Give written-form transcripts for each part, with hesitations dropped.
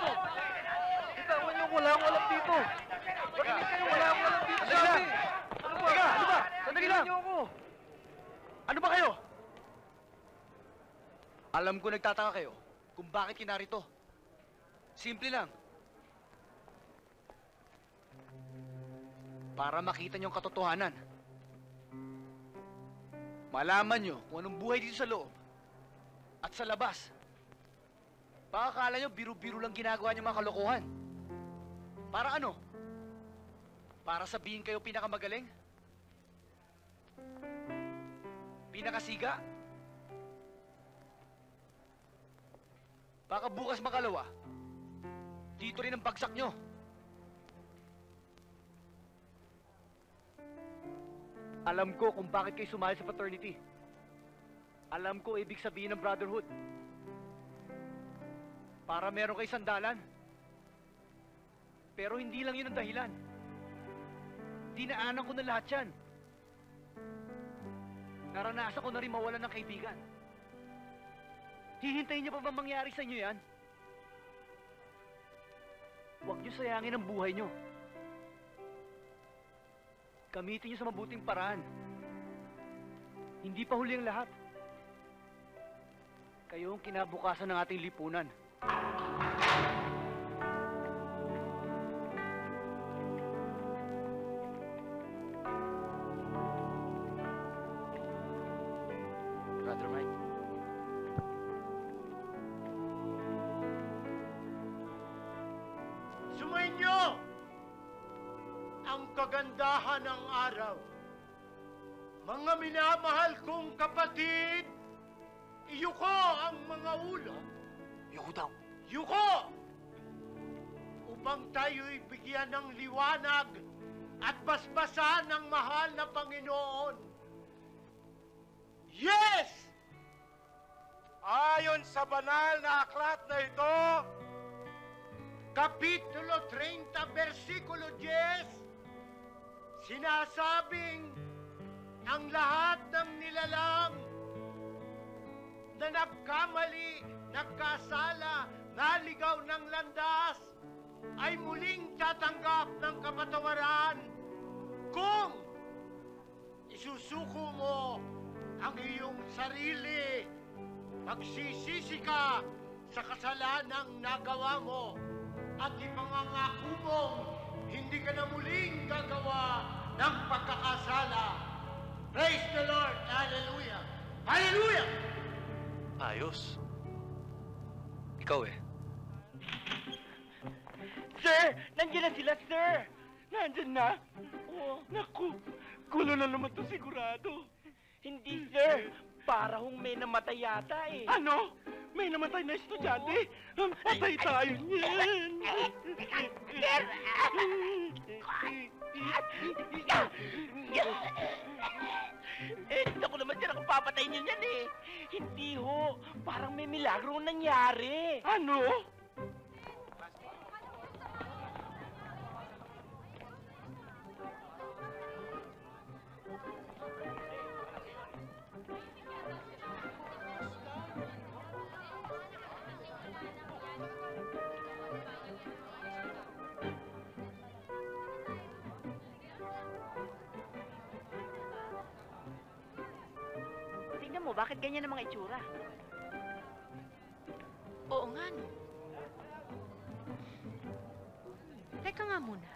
dito! Bitawan niyo, wala akong alam dito! Makinig kayo, wala akong alam dito! Sabi! Ano ba? Ano ba? Sandali lang! Ano ba kayo? Alam ko nagtataka kayo kung bakit kinarito. Simple lang. Para makita niyo ang katotohanan. Malaman niyo kung anong buhay dito sa loob at sa labas. Baka akala niyo biro-biro lang ginagawa niyo mga kalokohan. Para ano? Para sabihin kayo pinakamagaling? Pinakasiga? Baka bukas makalawa, dito rin ang bagsak nyo. Alam ko kung bakit kayo sumali sa fraternity. Alam ko ibig sabihin ng brotherhood. Para meron kayo sandalan. Pero hindi lang yun ang dahilan. Dinaanan ko na lahat yan. Naranasan ko na rin mawalan ng kaibigan. Hihintayin niyo pa ba mangyari sa inyo yan? Huwag niyo sayangin ang buhay niyo. Gamitin niyo sa mabuting paraan. Hindi pa huli ang lahat. Kayo ang kinabukasan ng ating lipunan. Brother Mike. Sumainyo ang kagandahan ng araw. Mga minamahal kong kapatid, iyuko ang mga ulo. Yuko daw. Yuko! Upang tayo'y bigyan ng liwanag at basbasan ng mahal na Panginoon. Yes! Ayon sa banal na aklat na ito, Kapitulo 30, versikulo 10, sinasabing ang lahat ng nilalang na nagkamali, nagkasala, naligaw ng landas, ay muling tatanggap ng kapatawaran kung isusuko mo ang iyong sarili, magsisisi ka sa kasalanang nagawa mo, at ipangangako mong hindi ka na muling gagawa ng pagkakasala. Praise the Lord! Hallelujah! Hallelujah! Ayos. Ikaw eh. Sir! Nandiyan na sila, sir! Nandiyan na? Oh, naku! Gulo na naman to sigurado. Hindi, sir. Para hong may namatay yata eh. Ano? May namatay na estudyante? Patay tayo niyan. Sir! Eh, ako naman sir, kung papatayin niyo niyan eh. Hindi ho. Parang may milagro nangyari. Ano? Tingnan mo, bakit ganyan ang mga itsura? Oo nga, no. Teka nga muna.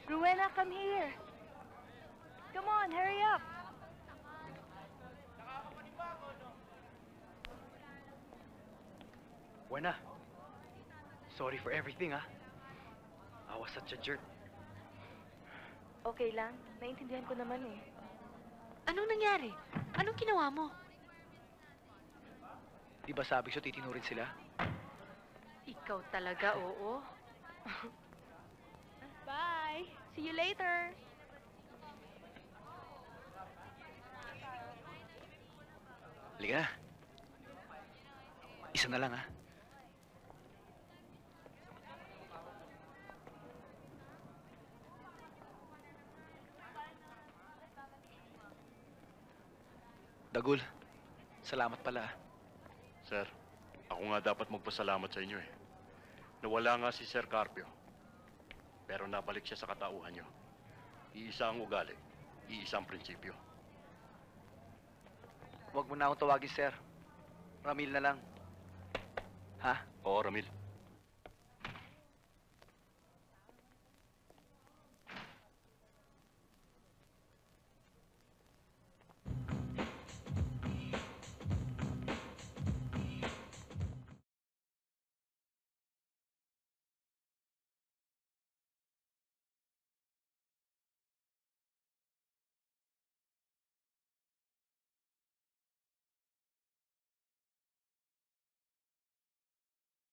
Rowena, come here. Come on, hurry up. Buena. Sorry for everything, ah. I was such a jerk. Okay lang, naintindihan ko naman eh. Anong nangyari? Anong ginawa mo? Di ba sabi ko titinurin sila? Ikaw talaga, oo. Bye! See you later! Halika na. Isa na lang, ah. Dagul, salamat pala. Sir, ako nga dapat magpasalamat sa inyo eh. Nawala nga si Sir Carpio. Pero nabalik siya sa katauhan niyo. Iisa ang ugali, iisa ang prinsipyo. Huwag mo na akong tawagin, sir. Ramil na lang. Ha? Oo, Ramil.